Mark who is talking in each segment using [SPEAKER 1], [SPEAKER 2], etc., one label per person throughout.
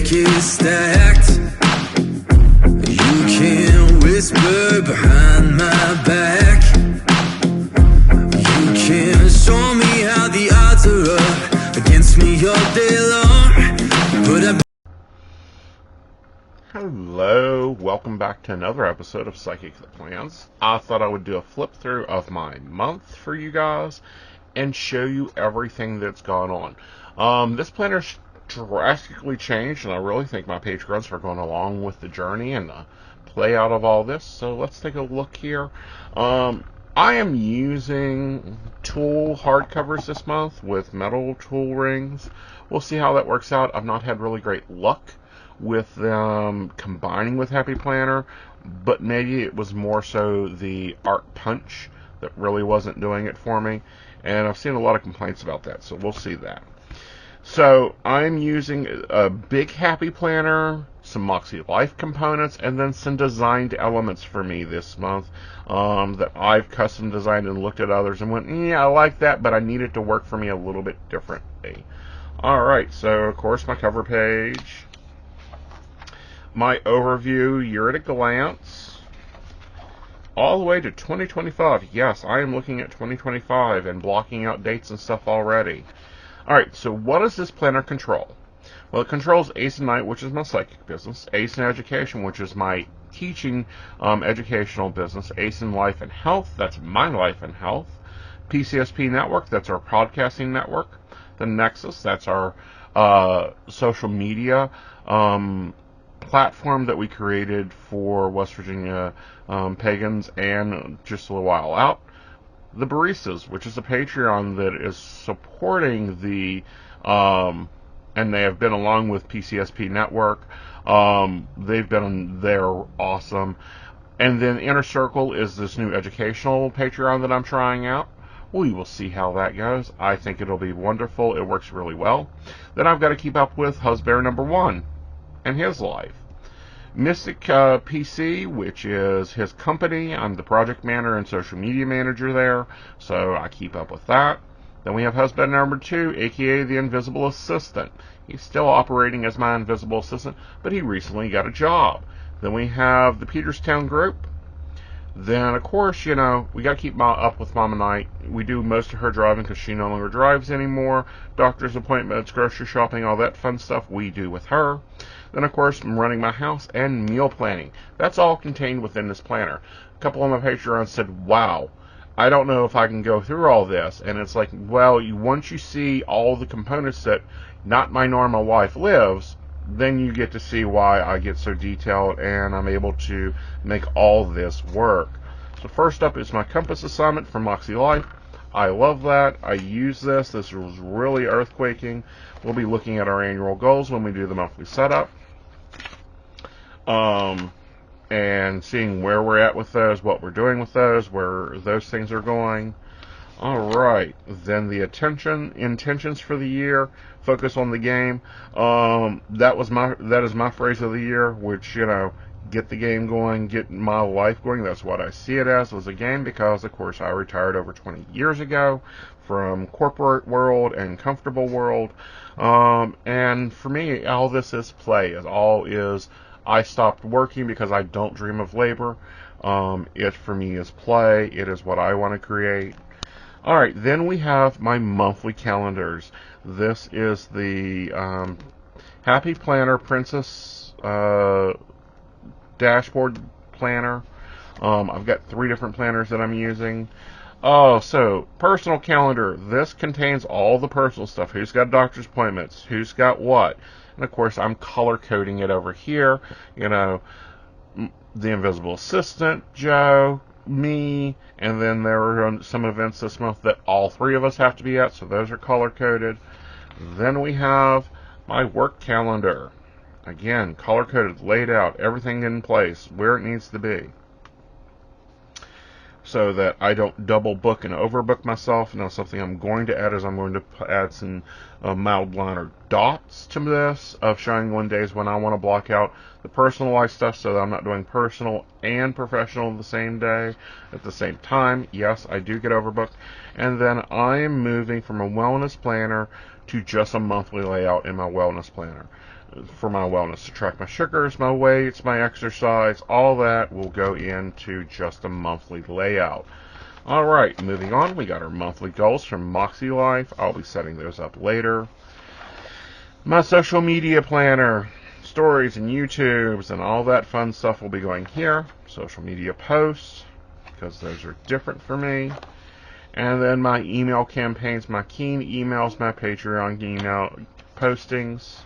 [SPEAKER 1] deck is stacked. You can whisper behind my back. You can show me how the odds are up against me all day long. But
[SPEAKER 2] Hello, welcome back to another episode of Psychic Plans. I thought I would do a flip through of my month for you guys and show you everything that's gone on. This planner's drastically changed, and I really think my page growths are going along with the journey and the play out of all this. So let's take a look here. I am using tulle hardcovers this month with metal tulle rings. We'll see how that works out. I've not had really great luck with them combining with Happy Planner, but maybe it was more so the art punch that really wasn't doing it for me, and I've seen a lot of complaints about that, so we'll see that. So I'm using a big Happy Planner, some MäksēLife components, and then some designed elements for me this month that I've custom designed and looked at others and went, yeah, I like that, but I need it to work for me a little bit differently. Alright, so of course my cover page, my overview, year at a glance, all the way to 2025. Yes, I am looking at 2025 and blocking out dates and stuff already. Alright, so what does this planner control? Well, it controls Aeson, which is my psychic business, Aeson Education, which is my teaching educational business, Aeson Life and Health, that's my life and health, PCSP Network, that's our podcasting network, the Nexus, that's our social media platform that we created for West Virginia pagans and just a little while out. The Baristas, which is a Patreon that is supporting the, and they have been along with PCSP Network. They've been there, awesome. And then Inner Circle is this new educational Patreon that I'm trying out. We will see how that goes. I think it'll be wonderful. It works really well. Then I've got to keep up with Husband Number 1 and his life. Mystic PC, which is his company. I'm the project manager and social media manager there, so I keep up with that. Then we have Husband Number 2, aka the Invisible Assistant. He's still operating as my Invisible Assistant, but he recently got a job. Then we have the Peterstown Group. Then, of course, you know, we got to keep up with Mama Knight. We do most of her driving because she no longer drives anymore. Doctor's appointments, grocery shopping, all that fun stuff we do with her. Then, of course, I'm running my house and meal planning. That's all contained within this planner. A couple of my Patreons said, wow, I don't know if I can go through all this. And it's like, well, once you see all the components that not my normal wife lives, then you get to see why I get so detailed and I'm able to make all this work. So first up is my compass assignment from MäksēLife. I love that. I use this. This was really earthquaking. We'll be looking at our annual goals when we do the monthly setup. And seeing where we're at with those, what we're doing with those, where those things are going. Alright, then the intentions for the year, focus on the game. That is my phrase of the year, which, you know, get the game going, get my life going. That's what I see it as, was a game, because, of course, I retired over 20 years ago from corporate world and comfortable world. And for me, all this is play. It all is, I stopped working because I don't dream of labor. It, for me, is play. It is what I want to create. Alright, then we have my monthly calendars. This is the Happy Planner Princess Dashboard Planner. I've got 3 different planners that I'm using. Oh, so, personal calendar. This contains all the personal stuff. Who's got doctor's appointments? Who's got what? And, of course, I'm color-coding it over here. You know, the Invisible Assistant, Joe, me, and then there are some events this month that all 3 of us have to be at, so those are color-coded. Then we have my work calendar. Again, color-coded, laid out, everything in place, where it needs to be, so that I don't double book and overbook myself. Now, something I'm going to add is I'm going to add some mild liner dots to this, of showing one days when I want to block out the personal life stuff, so that I'm not doing personal and professional the same day at the same time. Yes, I do get overbooked. And then I am moving from a wellness planner to just a monthly layout in my wellness planner. For my wellness, to track my sugars, my weights, my exercise, all that will go into just a monthly layout. Alright, moving on, we got our monthly goals from MäksēLife. I'll be setting those up later. My social media planner, stories and YouTubes and all that fun stuff will be going here. Social media posts, because those are different for me. And then my email campaigns, my keen emails, my Patreon email postings.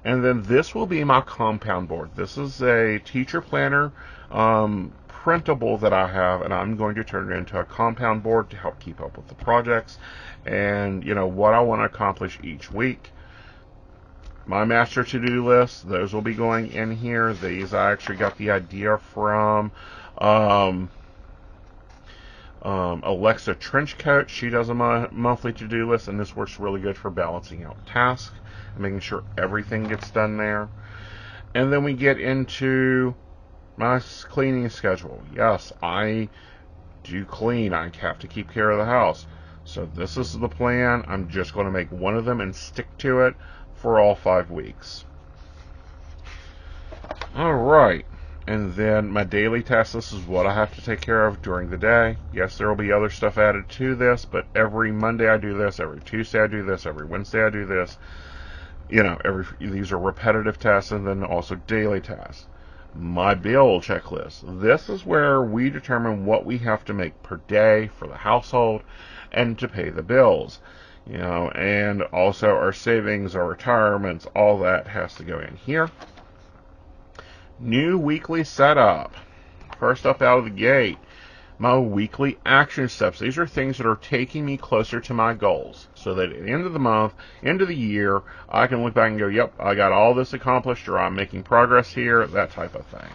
[SPEAKER 2] And then this will be my compound board. This is a teacher planner printable that I have, and I'm going to turn it into a compound board to help keep up with the projects and, you know, what I want to accomplish each week. My master to-do list, those will be going in here. These I actually got the idea from Alexa Trenchcoat. She does a monthly to-do list, and this works really good for balancing out tasks and making sure everything gets done there. And then we get into my cleaning schedule. Yes, I do clean. I have to keep care of the house. So this is the plan. I'm just going to make one of them and stick to it for all 5 weeks. Alright, and then my daily tasks, this is what I have to take care of during the day. Yes, there will be other stuff added to this, but every Monday I do this, every Tuesday I do this, every Wednesday I do this. You know, these are repetitive tasks, and then also daily tasks. My bill checklist. This is where we determine what we have to make per day for the household and to pay the bills. You know, and also our savings, our retirements, all that has to go in here. New weekly setup. First up out of the gate, my weekly action steps. These are things that are taking me closer to my goals, so that at the end of the month, end of the year, I can look back and go, yep, I got all this accomplished, or I'm making progress here, that type of thing.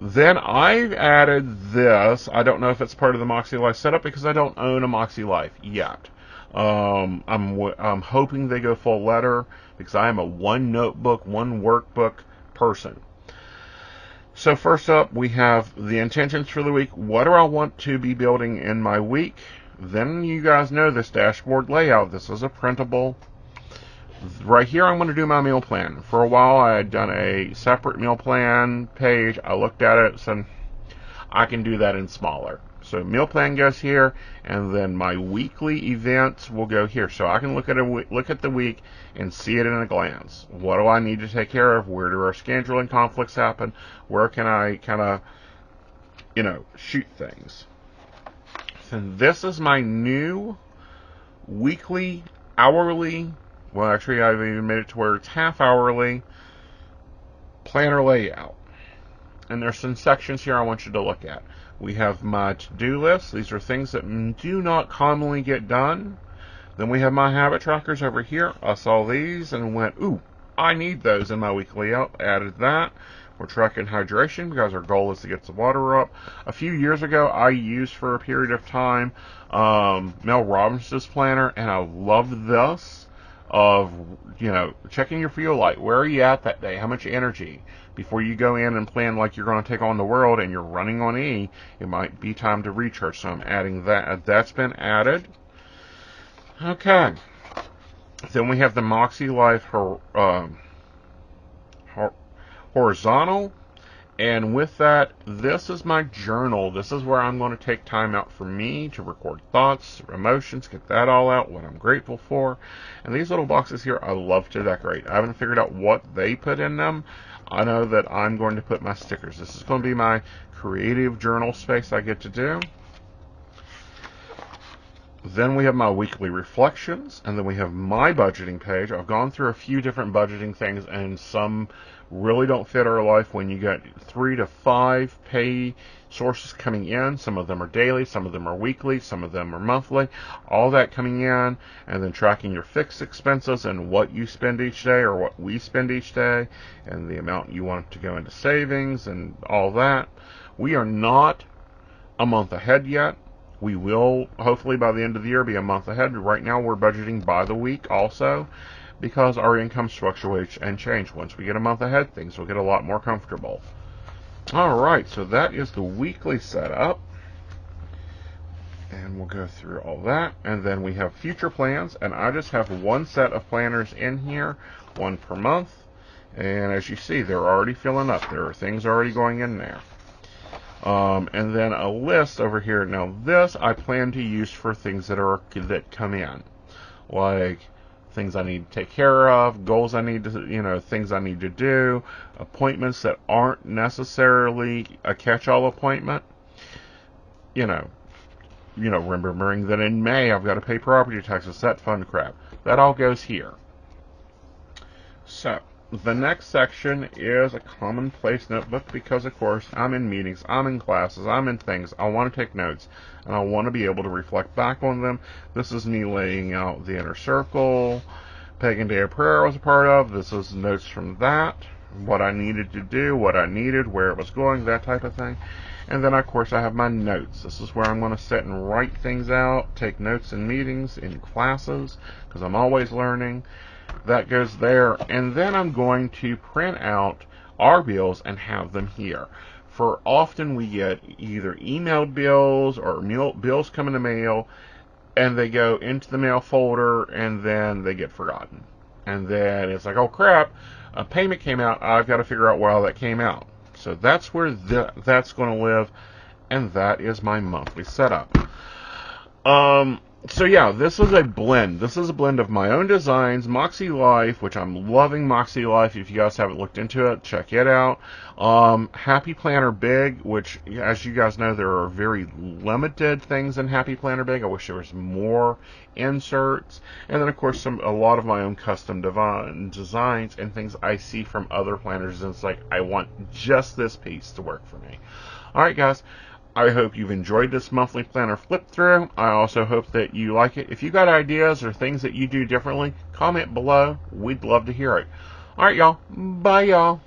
[SPEAKER 2] Then I've added this. I don't know if it's part of the MäksēLife setup because I don't own a MäksēLife yet. I'm hoping they go full letter because I am a one notebook, one workbook person. So first up, we have the intentions for the week. What do I want to be building in my week? Then you guys know this dashboard layout. This is a printable. Right here, I'm going to do my meal plan. For a while, I had done a separate meal plan page. I looked at it and said, I can do that in smaller. So meal plan goes here, and then my weekly events will go here. So I can look at the week and see it in a glance. What do I need to take care of? Where do our scheduling conflicts happen? Where can I kind of, you know, shoot things? And this is my new weekly, hourly, well, actually, I've even made it to where it's half hourly planner layout. And there's some sections here I want you to look at. We have my to-do list. These are things that do not commonly get done. Then we have my habit trackers over here. I saw these and went, ooh, I need those in my weekly layout. Added that. We're tracking hydration because our goal is to get the water up. A few years ago, I used for a period of time Mel Robbins' planner, and I loved this. Of, you know, checking your fuel light. Where are you at that day? How much energy? Before you go in and plan like you're going to take on the world and you're running on E, it might be time to recharge. So I'm adding that. That's been added. Okay. Then we have the MäksēLife horizontal. And with that, this is my journal. This is where I'm going to take time out for me to record thoughts, emotions, get that all out, what I'm grateful for. And these little boxes here, I love to decorate. I haven't figured out what they put in them. I know that I'm going to put my stickers. This is going to be my creative journal space I get to do. Then we have my weekly reflections, and then we have my budgeting page. I've gone through a few different budgeting things, and some really don't fit our life when you get 3 to 5 pay sources coming in. Some of them are daily, some of them are weekly, some of them are monthly. All that coming in, and then tracking your fixed expenses and what you spend each day, or what we spend each day, and the amount you want to go into savings and all that. We are not a month ahead yet. We will, hopefully by the end of the year, be a month ahead. Right now we're budgeting by the week also, because our incomes fluctuate and change. Once we get a month ahead, things will get a lot more comfortable. Alright, so that is the weekly setup. And and we'll go through all that. And then we have future plans, and I just have one set of planners in here, one per month. And as you see, they're already filling up. There are things already going in there. And then a list over here. Now this I plan to use for things that come in, like things I need to take care of, goals I need to, things I need to do, appointments that aren't necessarily a catch-all appointment. Remembering that in May I've got to pay property taxes, that fun crap. That all goes here. So, the next section is a commonplace notebook because, of course, I'm in meetings, I'm in classes, I'm in things. I want to take notes, and I want to be able to reflect back on them. This is me laying out the inner circle, Pagan Day of Prayer I was a part of. This is notes from that, what I needed to do, what I needed, where it was going, that type of thing. And then, of course, I have my notes. This is where I'm going to sit and write things out, take notes in meetings, in classes, because I'm always learning. That goes there. And then I'm going to print out our bills and have them here. For often we get either emailed bills or bills come in the mail, and they go into the mail folder, and then they get forgotten. And then it's like, oh crap, a payment came out, I've got to figure out why that came out. So that's where that's going to live, and that is my monthly setup. So yeah, this is a blend. This is a blend of my own designs, MäksēLife, which I'm loving MäksēLife. If you guys haven't looked into it, check it out. Happy Planner Big, which, as you guys know, there are very limited things in Happy Planner Big. I wish there was more inserts. And then, of course, a lot of my own custom designs and things I see from other planners. And it's like, I want just this piece to work for me. All right, guys. I hope you've enjoyed this monthly planner flip through. I also hope that you like it. If you got ideas or things that you do differently, comment below. We'd love to hear it. All right, y'all. Bye, y'all.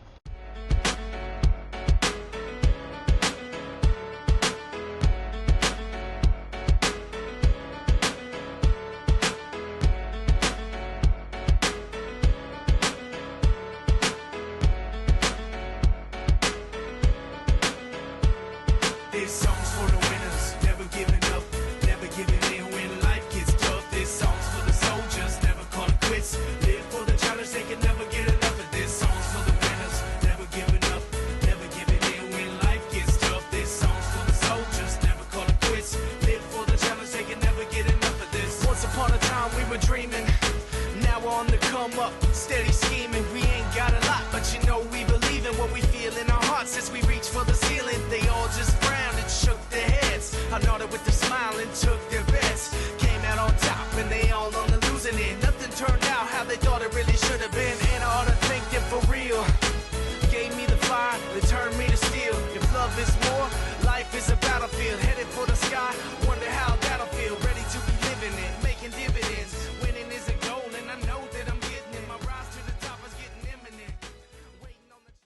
[SPEAKER 1] This song's for the winners, never giving up, never giving in when life gets tough. This song's for the soldiers, never call it quits. Live for the challenge, they can never get enough of this. Song's for the winners, never giving up, never giving in when life gets tough. This song's for the soldiers, never call it quits. Live for the challenge, they can never get enough of this. Once upon a time we were dreaming, now we're on the come up, steady scheming. We ain't got a lot, but we believe in what we feel in our hearts as we reach for the ceiling. They all just frowned and shook their heads. I nodded with a smile and took their bets. Came out on top and they all on the losing end. Nothing turned out how they thought it really should have been. And I ought to thank them